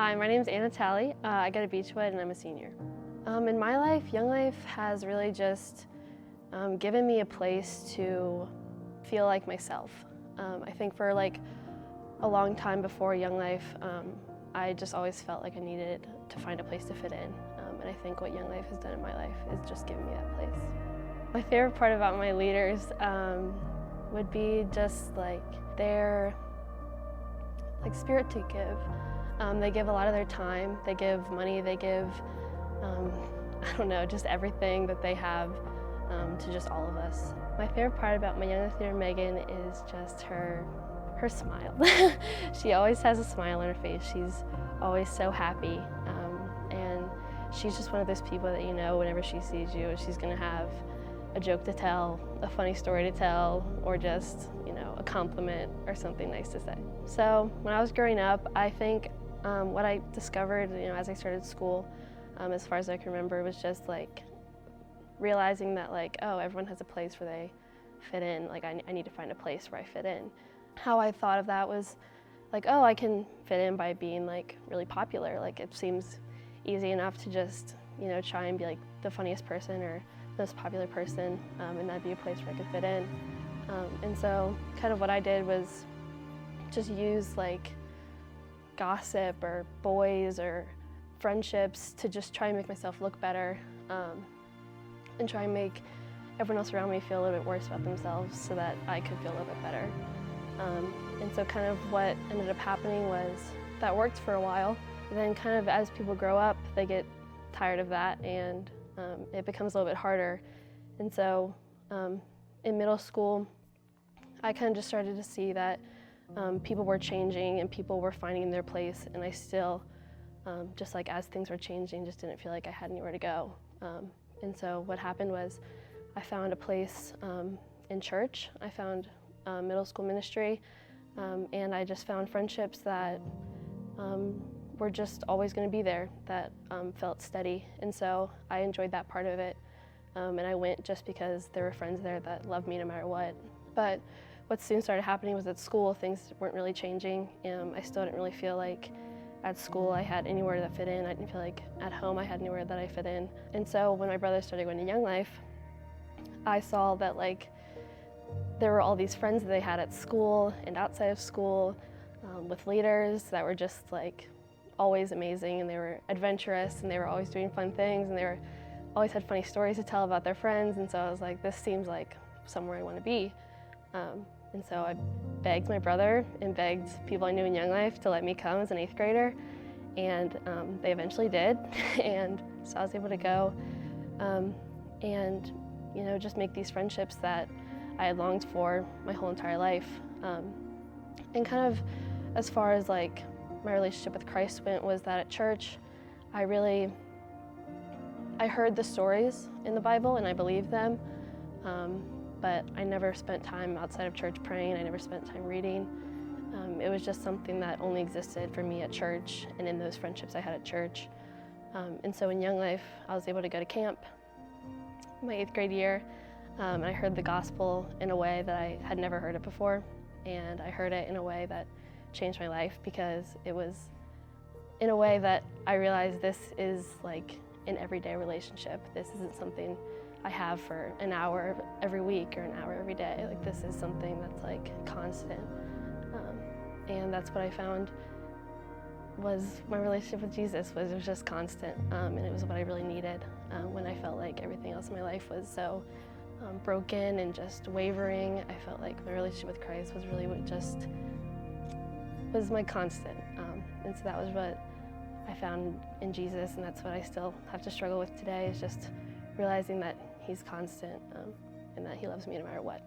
Hi, my name is Talley. I go to Beechwood and I'm a senior. In my life, Young Life has really just given me a place to feel like myself. I think for like a long time before Young Life, I just always felt like I needed to find a place to fit in. And I think what Young Life has done in my life is just given me that place. My favorite part about my leaders would be just like their spirit to give. They give a lot of their time, they give money, they give, I don't know, just everything that they have to just all of us. My favorite part about my youngest leader, Megan, is just her smile. She always has a smile on her face. She's always so happy. And she's just one of those people that you know whenever she sees you, she's gonna have a joke to tell, a funny story to tell, or just, you know, a compliment or something nice to say. So when I was growing up, I think what I discovered, you know, as I started school, as far as I can remember, was just like realizing that like, oh, everyone has a place where they fit in. Like I need to find a place where I fit in. How I thought of that was like, oh, I can fit in by being like really popular. Like it seems easy enough to just, you know, try and be like the funniest person or most popular person, and that'd be a place where I could fit in. And so kind of what I did was just use like gossip or boys or friendships to just try and make myself look better, and try and make everyone else around me feel a little bit worse about themselves so that I could feel a little bit better. And so kind of what ended up happening was that worked for a while. Then kind of as people grow up, they get tired of that and it becomes a little bit harder. And so in middle school, I kind of just started to see that people were changing and people were finding their place, and I still, just like as things were changing, just didn't feel like I had anywhere to go. And so what happened was I found a place in church. I found middle school ministry, and I just found friendships that were just always going to be there, that felt steady. And so I enjoyed that part of it, and I went just because there were friends there that loved me no matter what. But what soon started happening was at school, things weren't really changing. I still didn't really feel like at school I had anywhere that fit in. I didn't feel like at home I had anywhere that I fit in. And so when my brother started going to Young Life, I saw that like there were all these friends that they had at school and outside of school, with leaders that were just like always amazing, and they were adventurous, and they were always doing fun things, and they were always had funny stories to tell about their friends. And so I was like, this seems like somewhere I want to be. And so I begged my brother and begged people I knew in Young Life to let me come as an 8th grader, and they eventually did. And so I was able to go and, you know, just make these friendships that I had longed for my whole entire life. And kind of as far as like my relationship with Christ went, was that at church I heard the stories in the Bible and I believed them, but I never spent time outside of church praying. I never spent time reading. It was just something that only existed for me at church and in those friendships I had at church. And so in Young Life, I was able to go to camp my 8th grade year, and I heard the gospel in a way that I had never heard it before. And I heard it in a way that changed my life, because it was in a way that I realized this is like an everyday relationship. This isn't something I have for an hour every week or an hour every day. Like this is something that's like constant. And that's what I found was my relationship with Jesus. It was just constant, and it was what I really needed when I felt like everything else in my life was so broken and just wavering. I felt like my relationship with Christ was really what just was my constant. And so that was what I found in Jesus, and that's what I still have to struggle with today, is just realizing that he's constant, and that he loves me no matter what.